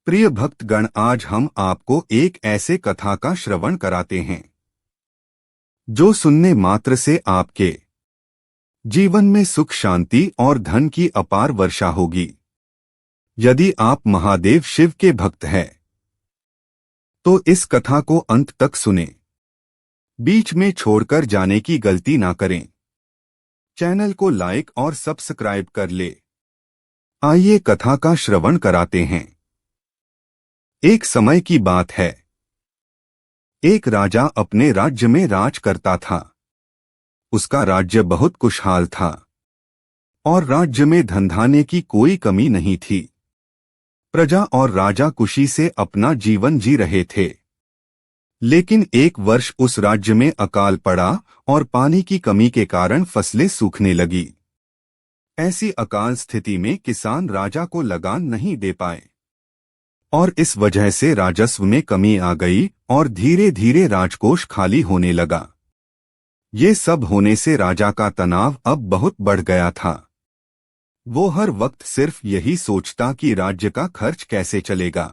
प्रिय भक्तगण, आज हम आपको एक ऐसे कथा का श्रवण कराते हैं जो सुनने मात्र से आपके जीवन में सुख, शांति और धन की अपार वर्षा होगी। यदि आप महादेव शिव के भक्त हैं तो इस कथा को अंत तक सुने। बीच में छोड़कर जाने की गलती ना करें। चैनल को लाइक और सब्सक्राइब कर ले। आइए कथा का श्रवण कराते हैं। एक समय की बात है। एक राजा अपने राज्य में राज करता था। उसका राज्य बहुत खुशहाल था और राज्य में धन-धान्य की कोई कमी नहीं थी। प्रजा और राजा खुशी से अपना जीवन जी रहे थे। लेकिन एक वर्ष उस राज्य में अकाल पड़ा और पानी की कमी के कारण फसलें सूखने लगी। ऐसी अकाल स्थिति में किसान राजा को लगान नहीं दे पाए और इस वजह से राजस्व में कमी आ गई और धीरे धीरे राजकोष खाली होने लगा। ये सब होने से राजा का तनाव अब बहुत बढ़ गया था। वो हर वक्त सिर्फ यही सोचता कि राज्य का खर्च कैसे चलेगा।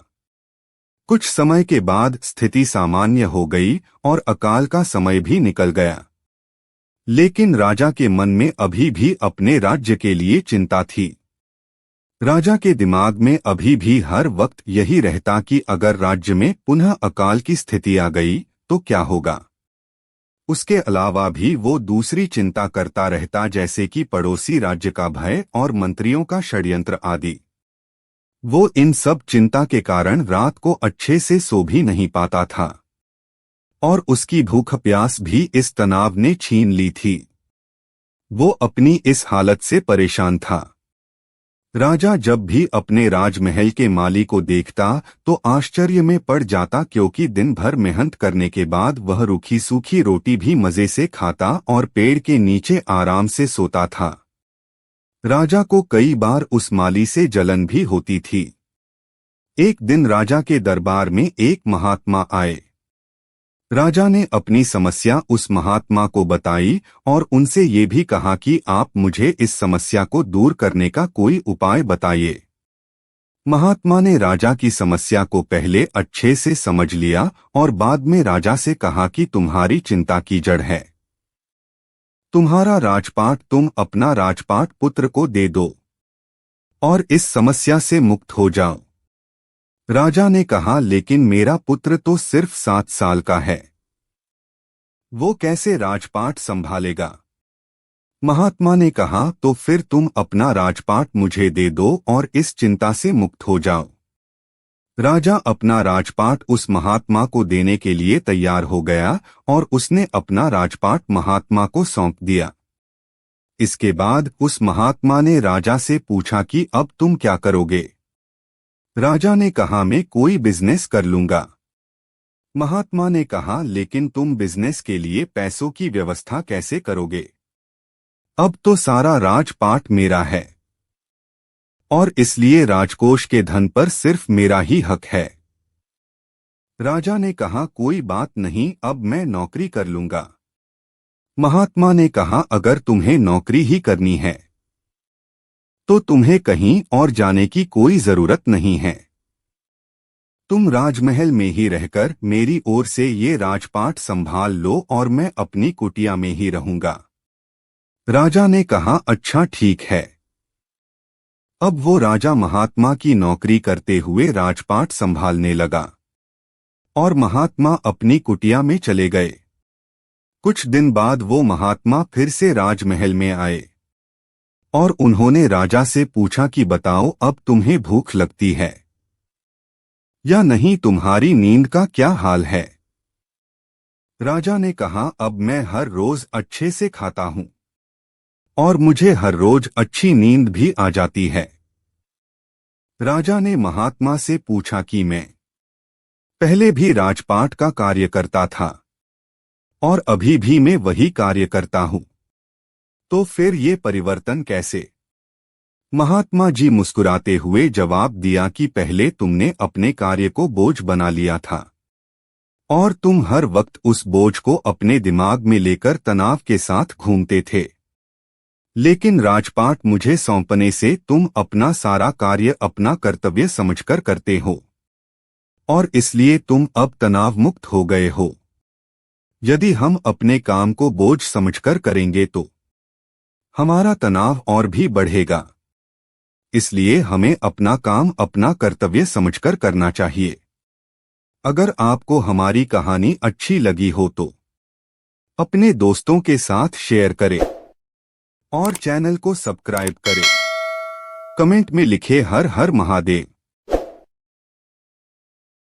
कुछ समय के बाद स्थिति सामान्य हो गई और अकाल का समय भी निकल गया। लेकिन राजा के मन में अभी भी अपने राज्य के लिए चिंता थी। राजा के दिमाग में अभी भी हर वक्त यही रहता कि अगर राज्य में पुनः अकाल की स्थिति आ गई तो क्या होगा। उसके अलावा भी वो दूसरी चिंता करता रहता, जैसे कि पड़ोसी राज्य का भय और मंत्रियों का षड्यंत्र आदि। वो इन सब चिंता के कारण रात को अच्छे से सो भी नहीं पाता था और उसकी भूख प्यास भी इस तनाव ने छीन ली थी। वो अपनी इस हालत से परेशान था। राजा जब भी अपने राजमहल के माली को देखता तो आश्चर्य में पड़ जाता, क्योंकि दिन भर मेहनत करने के बाद वह रूखी सूखी रोटी भी मजे से खाता और पेड़ के नीचे आराम से सोता था। राजा को कई बार उस माली से जलन भी होती थी। एक दिन राजा के दरबार में एक महात्मा आए। राजा ने अपनी समस्या उस महात्मा को बताई और उनसे ये भी कहा कि आप मुझे इस समस्या को दूर करने का कोई उपाय बताइए। महात्मा ने राजा की समस्या को पहले अच्छे से समझ लिया और बाद में राजा से कहा कि तुम्हारी चिंता की जड़ है तुम्हारा राजपाट। तुम अपना राजपाट पुत्र को दे दो और इस समस्या से मुक्त हो जाओ। राजा ने कहा, लेकिन मेरा पुत्र तो सिर्फ 7 साल का है, वो कैसे राजपाट संभालेगा। महात्मा ने कहा, तो फिर तुम अपना राजपाट मुझे दे दो और इस चिंता से मुक्त हो जाओ। राजा अपना राजपाट उस महात्मा को देने के लिए तैयार हो गया और उसने अपना राजपाट महात्मा को सौंप दिया। इसके बाद उस महात्मा ने राजा से पूछा कि अब तुम क्या करोगे। राजा ने कहा, मैं कोई बिजनेस कर लूंगा। महात्मा ने कहा, लेकिन तुम बिजनेस के लिए पैसों की व्यवस्था कैसे करोगे। अब तो सारा राजपाट मेरा है और इसलिए राजकोष के धन पर सिर्फ मेरा ही हक है। राजा ने कहा, कोई बात नहीं, अब मैं नौकरी कर लूंगा। महात्मा ने कहा, अगर तुम्हें नौकरी ही करनी है तो तुम्हें कहीं और जाने की कोई जरूरत नहीं है। तुम राजमहल में ही रहकर मेरी ओर से ये राजपाट संभाल लो और मैं अपनी कुटिया में ही रहूंगा। राजा ने कहा, अच्छा ठीक है। अब वो राजा महात्मा की नौकरी करते हुए राजपाट संभालने लगा और महात्मा अपनी कुटिया में चले गए। कुछ दिन बाद वो महात्मा फिर से राजमहल में आए और उन्होंने राजा से पूछा कि बताओ, अब तुम्हें भूख लगती है या नहीं, तुम्हारी नींद का क्या हाल है। राजा ने कहा, अब मैं हर रोज अच्छे से खाता हूं और मुझे हर रोज अच्छी नींद भी आ जाती है। राजा ने महात्मा से पूछा कि मैं पहले भी राजपाट का कार्य करता था और अभी भी मैं वही कार्य करता हूं, तो फिर ये परिवर्तन कैसे। महात्मा जी मुस्कुराते हुए जवाब दिया कि पहले तुमने अपने कार्य को बोझ बना लिया था और तुम हर वक्त उस बोझ को अपने दिमाग में लेकर तनाव के साथ घूमते थे। लेकिन राजपाट मुझे सौंपने से तुम अपना सारा कार्य अपना कर्तव्य समझकर करते हो। और इसलिए तुम अब तनाव मुक्त हो गए हो। यदि हम अपने काम को बोझ समझकर करेंगे तो हमारा तनाव और भी बढ़ेगा। इसलिए हमें अपना काम अपना कर्तव्य समझकर करना चाहिए। अगर आपको हमारी कहानी अच्छी लगी हो तो अपने दोस्तों के साथ शेयर करें और चैनल को सब्सक्राइब करें। कमेंट में लिखे हर हर महादेव।